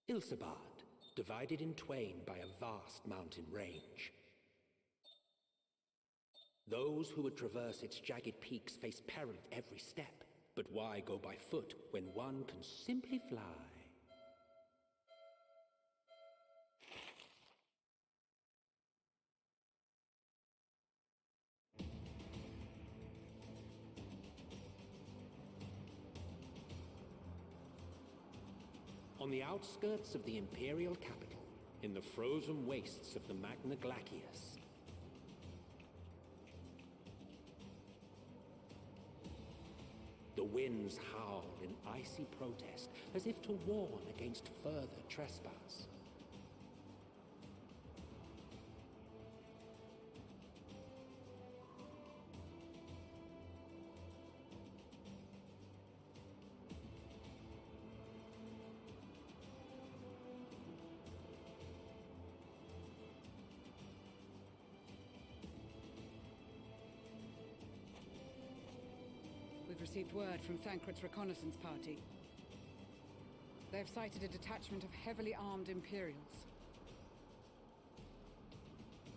Ilsabad, divided in twain by a vast mountain range. Those who would traverse its jagged peaks face peril at every step. But why go by foot when one can simply fly? On the outskirts of the Imperial capital, in the frozen wastes of the Magna Glacius, the winds howl in icy protest, as if to warn against further trespass. We've received word from Thancred's reconnaissance party. They've sighted a detachment of heavily armed Imperials.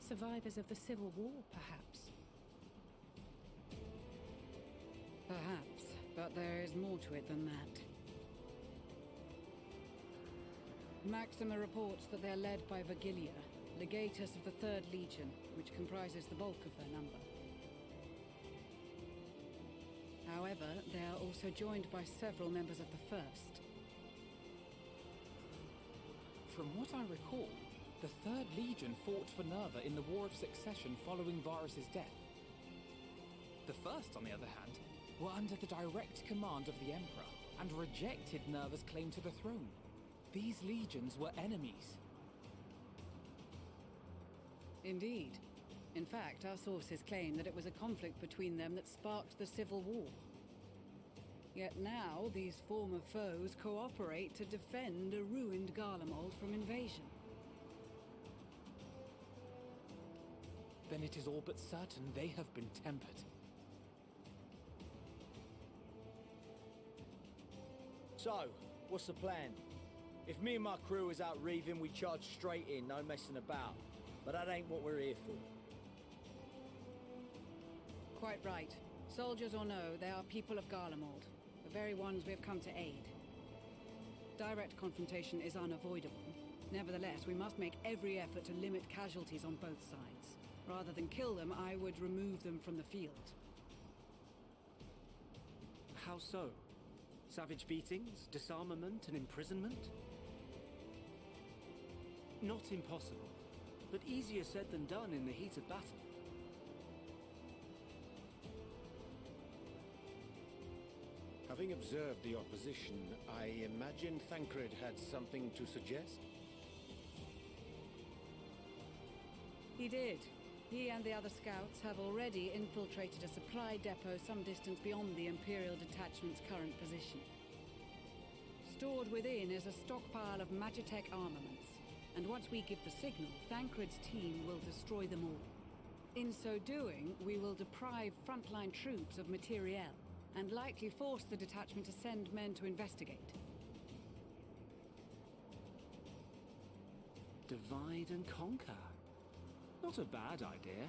Survivors of the Civil War, perhaps? Perhaps, but there is more to it than that. Maxima reports that they're led by Vergilia, legatus of the 3rd Legion, which comprises the bulk of their number. However, they are also joined by several members of the 1st. From what I recall, the 3rd Legion fought for Nerva in the War of Succession following Varus's death. The 1st, on the other hand, were under the direct command of the Emperor and rejected Nerva's claim to the throne. These legions were enemies. Indeed. In fact, our sources claim that it was a conflict between them that sparked the Civil War. Yet now, these former foes cooperate to defend a ruined Garlemald from invasion. Then it is all but certain they have been tempered. So, what's the plan? If me and my crew is out reaving, we charge straight in, no messing about. But that ain't what we're here for. Quite right. Soldiers or no, they are people of Garlemald, the very ones we have come to aid. Direct confrontation is unavoidable. Nevertheless, we must make every effort to limit casualties on both sides. Rather than kill them, I would remove them from the field. How so? Savage beatings, disarmament, and imprisonment? Not impossible, but easier said than done in the heat of battle. Having observed the opposition, I imagine Thancred had something to suggest? He did. He and the other scouts have already infiltrated a supply depot some distance beyond the Imperial detachment's current position. Stored within is a stockpile of Magitech armaments, and once we give the signal, Thancred's team will destroy them all. In so doing, we will deprive frontline troops of materiel, and likely force the detachment to send men to investigate. Divide and conquer. Not a bad idea.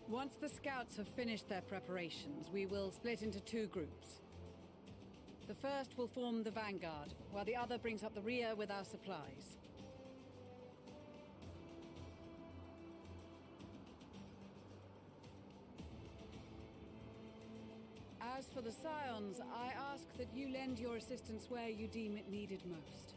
Once the scouts have finished their preparations, we will split into 2 groups. The first will form the vanguard, while the other brings up the rear with our supplies. As for the Scions, I ask that you lend your assistance where you deem it needed most.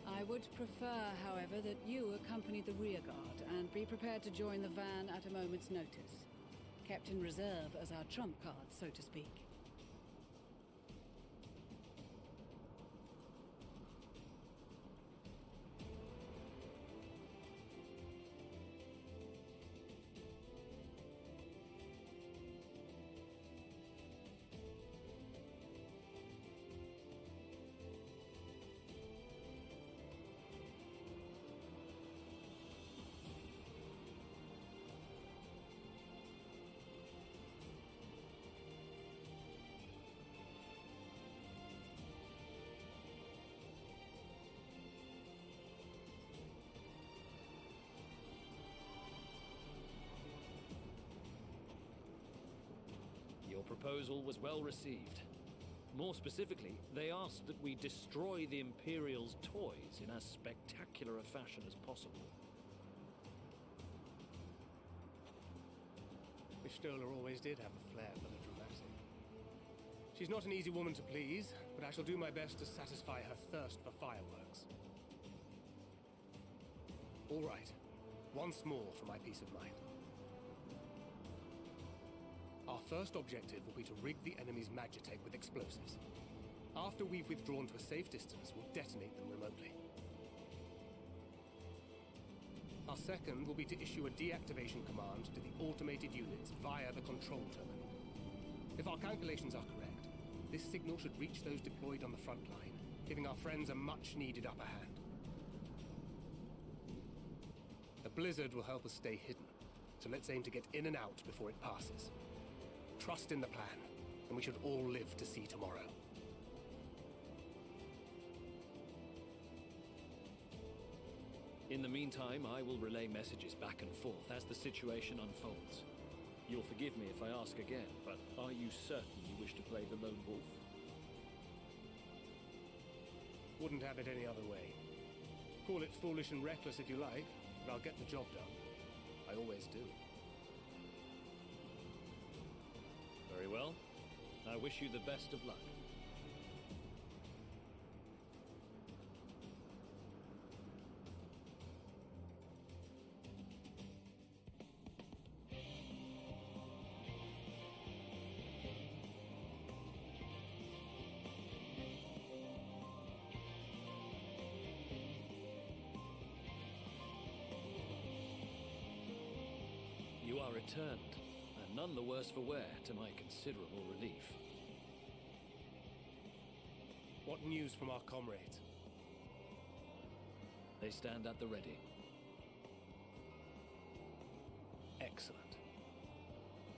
I would prefer, however, that you accompany the rearguard and be prepared to join the van at a moment's notice. Kept in reserve as our trump card, so to speak. proposal was well received. More specifically, they asked that we destroy the Imperial's toys in as spectacular a fashion as possible. Stoller always did have a flair for the dramatic. She's not an easy woman to please, but I shall do my best to satisfy her thirst for fireworks. All right. Once more for my peace of mind. Our first objective will be to rig the enemy's magitech with explosives. After we've withdrawn to a safe distance, we'll detonate them remotely. Our second will be to issue a deactivation command to the automated units via the control terminal. If our calculations are correct, this signal should reach those deployed on the front line, giving our friends a much-needed upper hand. The blizzard will help us stay hidden, so let's aim to get in and out before it passes. Trust in the plan, and we should all live to see tomorrow. In the meantime, I will relay messages back and forth as the situation unfolds. You'll forgive me if I ask again, but are you certain you wish to play the lone wolf? Wouldn't have it any other way. Call it foolish and reckless if you like, but I'll get the job done. I always do. Very well. I wish you the best of luck. You are returned, and none the worse for wear, to my considerable relief. What news from our comrades? They stand at the ready. Excellent.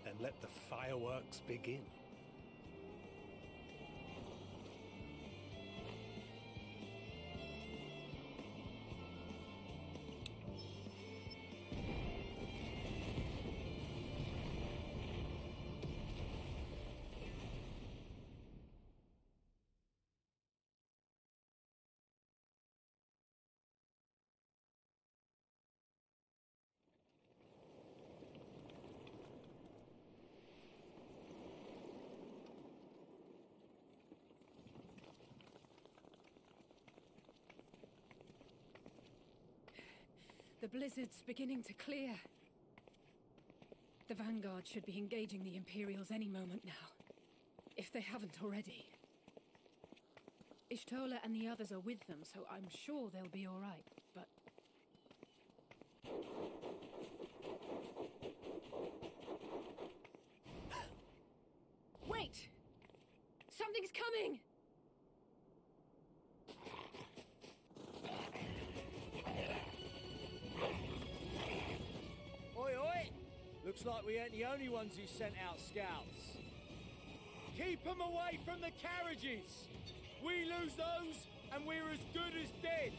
Then let the fireworks begin. The blizzard's beginning to clear. The Vanguard should be engaging the Imperials any moment now, if they haven't already. Ishtola and the others are with them, so I'm sure they'll be all right, but... Wait! Something's coming! Oi, oi! Looks like we ain't the only ones who sent out scouts. Keep them away from the carriages! We lose those, and we're as good as dead!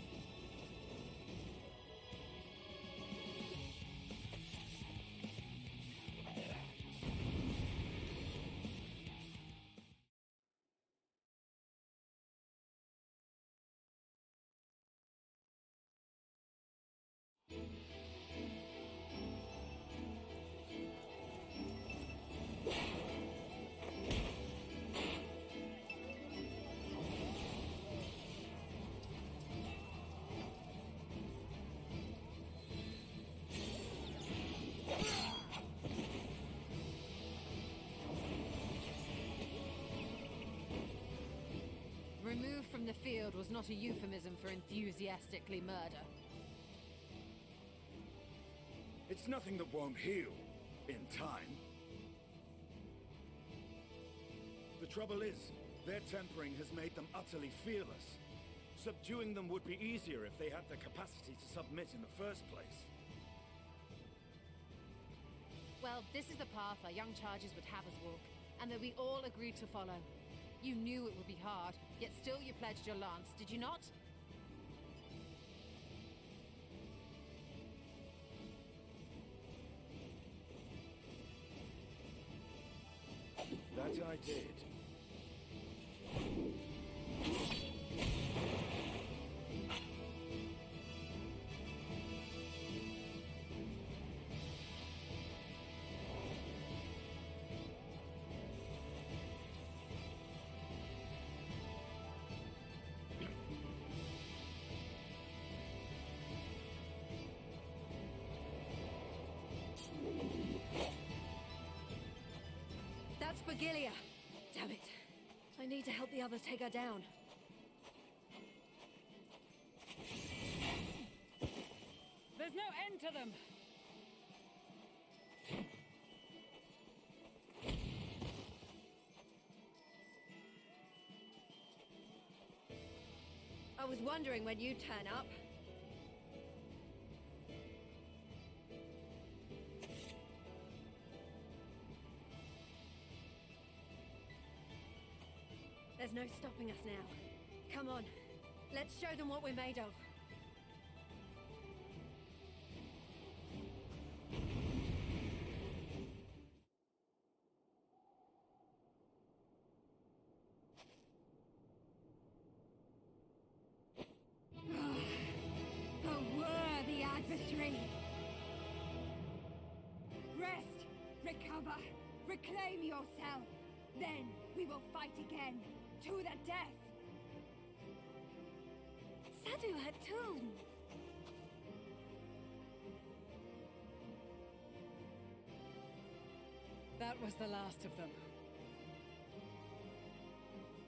Removed from the field was not a euphemism for enthusiastically murder. It's nothing that won't heal in time. The trouble is, their tempering has made them utterly fearless. Subduing them would be easier if they had the capacity to submit in the first place. Well, this is the path our young charges would have us walk, and that we all agreed to follow. You knew it would be hard, yet still you pledged your lance, did you not? That I did. That's Vigilia. Damn it. I need to help the others take her down. There's no end to them! I was wondering when you'd turn up. There's no stopping us now. Come on, let's show them what we're made of. A worthy adversary. Rest, recover, reclaim yourself. Then we will fight again. To the death! Sadu Hatun! That was the last of them.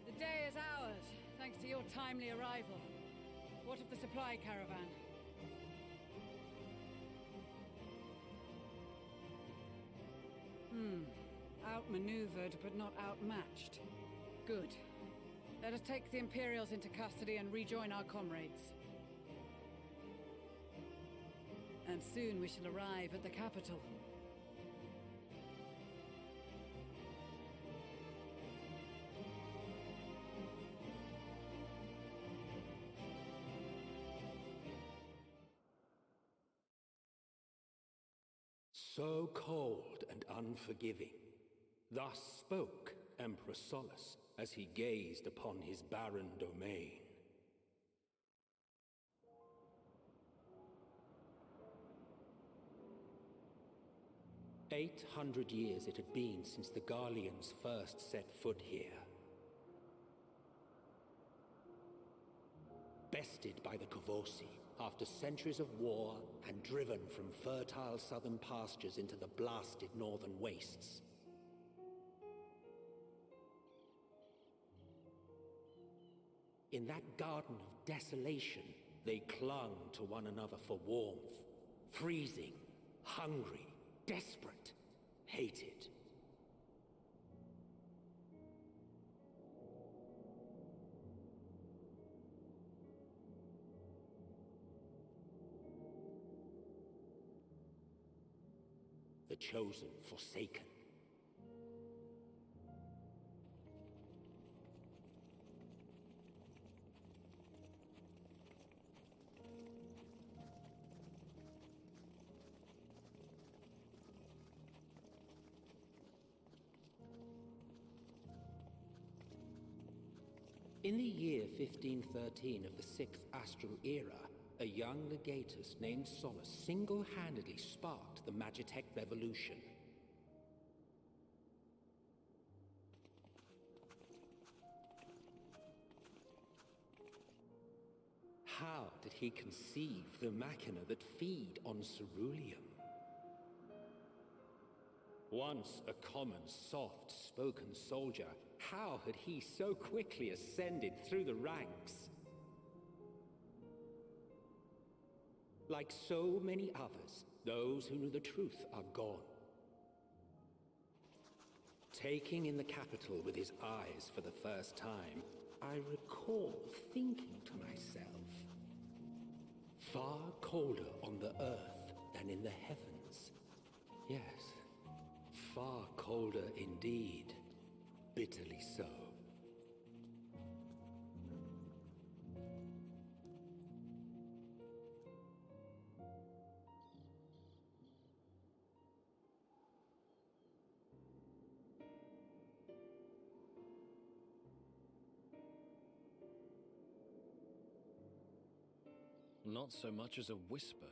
The day is ours, thanks to your timely arrival. What of the supply caravan? Outmaneuvered, but not outmatched. Good. Let us take the Imperials into custody and rejoin our comrades. And soon we shall arrive at the capital. So cold and unforgiving. Thus spoke Emperor Solus as he gazed upon his barren domain. "800 years it had been since the Garleans first set foot here. Bested by the Kavosi, after centuries of war and driven from fertile southern pastures into the blasted northern wastes. In that garden of desolation, they clung to one another for warmth, freezing, hungry, desperate, hated. The chosen forsaken. In the year 1513 of the 6th Astral Era, a young legatus named Solus single-handedly sparked the Magitech Revolution. How did he conceive the machina that feed on ceruleum? Once a common, soft-spoken soldier, how had he so quickly ascended through the ranks? Like so many others, those who knew the truth are gone. Taking in the capital with his eyes for the first time, I recall thinking to myself, far colder on the earth than in the heavens. Yes, far colder indeed, bitterly so. Not so much as a whisper.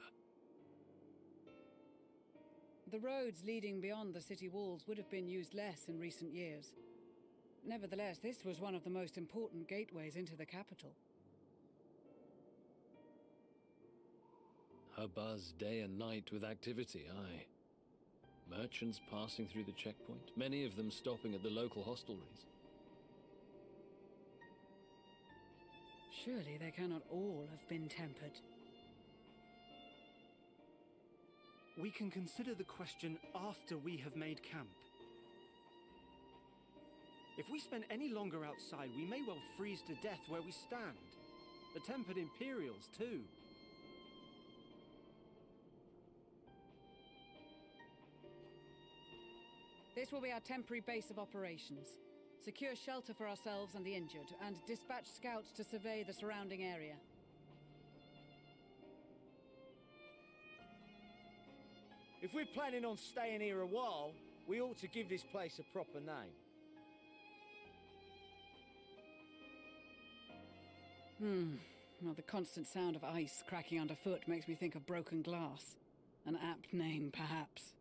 The roads leading beyond the city walls would have been used less in recent years. Nevertheless, this was one of the most important gateways into the capital. A buzz day and night with activity, aye. Merchants passing through the checkpoint, many of them stopping at the local hostelries. Surely they cannot all have been tempered. We can consider the question after we have made camp. If we spend any longer outside, we may well freeze to death where we stand. The tempered Imperials, too. This will be our temporary base of operations. Secure shelter for ourselves and the injured, and dispatch scouts to survey the surrounding area. If we're planning on staying here a while, we ought to give this place a proper name. Well, the constant sound of ice cracking underfoot makes me think of broken glass. An apt name, perhaps.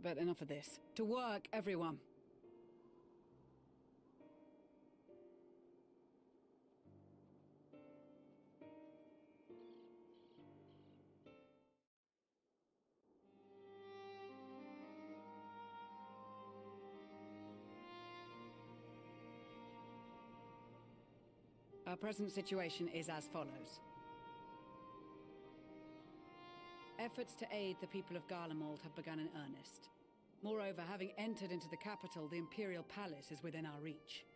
But enough of this. To work, everyone! Our present situation is as follows. Efforts to aid the people of Garlemald have begun in earnest. Moreover, having entered into the capital, the Imperial Palace is within our reach.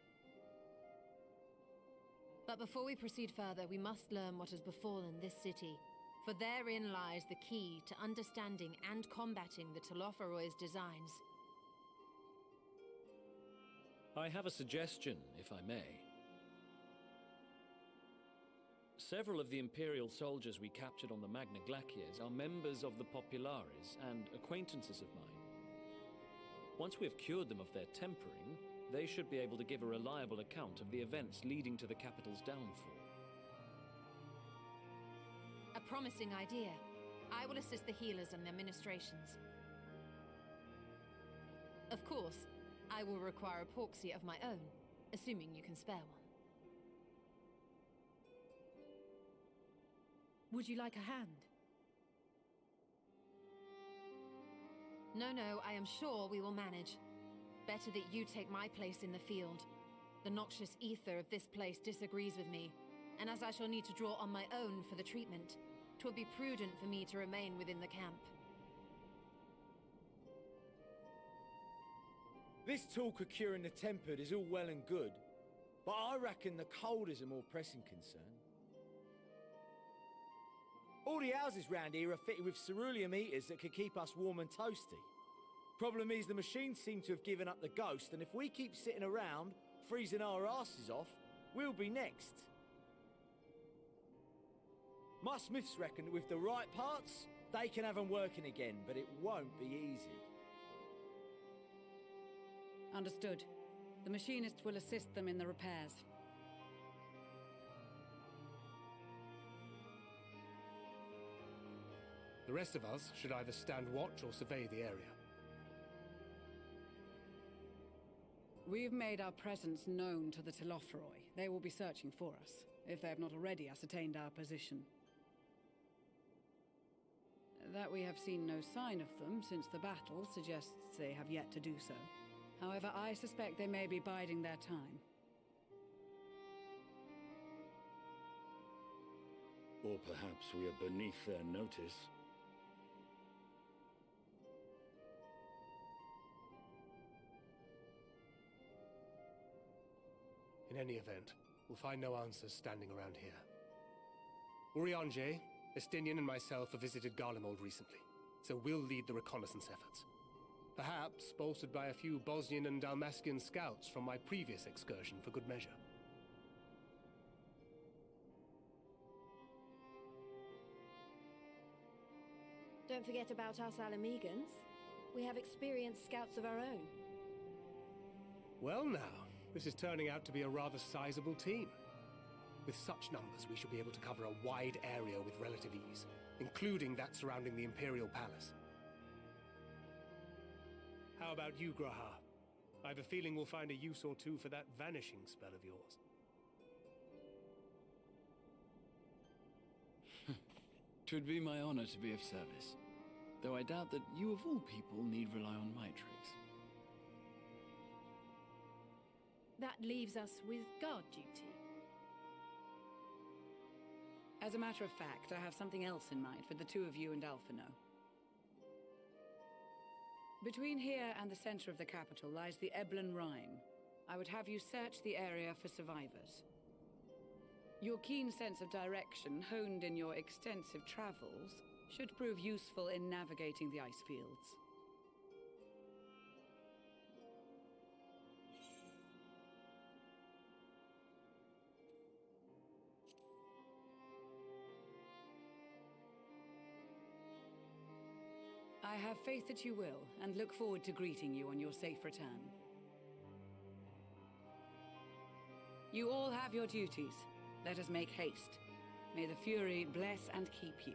But before we proceed further, we must learn what has befallen this city. For therein lies the key to understanding and combating the Telophoroid's designs. I have a suggestion, if I may. Several of the Imperial soldiers we captured on the Magna Glaciers are members of the Populares and acquaintances of mine. Once we have cured them of their tempering, they should be able to give a reliable account of the events leading to the capital's downfall. A promising idea. I will assist the healers and their ministrations. Of course, I will require a porxie of my own, assuming you can spare one. Would you like a hand? No, I am sure we will manage. Better that you take my place in the field. The noxious ether of this place disagrees with me, and as I shall need to draw on my own for the treatment, 'twill be prudent for me to remain within the camp. This talk of curing the tempered is all well and good, but I reckon the cold is a more pressing concern. All the houses round here are fitted with ceruleum heaters that could keep us warm and toasty. Problem is, the machines seem to have given up the ghost, and if we keep sitting around, freezing our asses off, we'll be next. My smiths reckon that with the right parts, they can have them working again, but it won't be easy. Understood. The machinists will assist them in the repairs. The rest of us should either stand watch or survey the area. We've made our presence known to the Telophoroi. They will be searching for us, if they have not already ascertained our position. That we have seen no sign of them since the battle suggests they have yet to do so. However, I suspect they may be biding their time. Or perhaps we are beneath their notice. In any event, we'll find no answers standing around here. Urianger, Estinian and myself have visited Garlemald recently, so we'll lead the reconnaissance efforts. Perhaps bolstered by a few Bosnian and Dalmatian scouts from my previous excursion for good measure. Don't forget about us Alamegans. We have experienced scouts of our own. Well now, this is turning out to be a rather sizable team. With such numbers, we should be able to cover a wide area with relative ease, including that surrounding the Imperial Palace. How about you, Graha? I have a feeling we'll find a use or two for that vanishing spell of yours. Twould be my honor to be of service, though I doubt that you of all people need rely on my tricks. That leaves us with guard duty. As a matter of fact, I have something else in mind for the two of you and Alphino. Between here and the center of the capital lies the Eblan Rhine. I would have you search the area for survivors. Your keen sense of direction, honed in your extensive travels, should prove useful in navigating the ice fields. I have faith that you will, and look forward to greeting you on your safe return. You all have your duties. Let us make haste. May the Fury bless and keep you.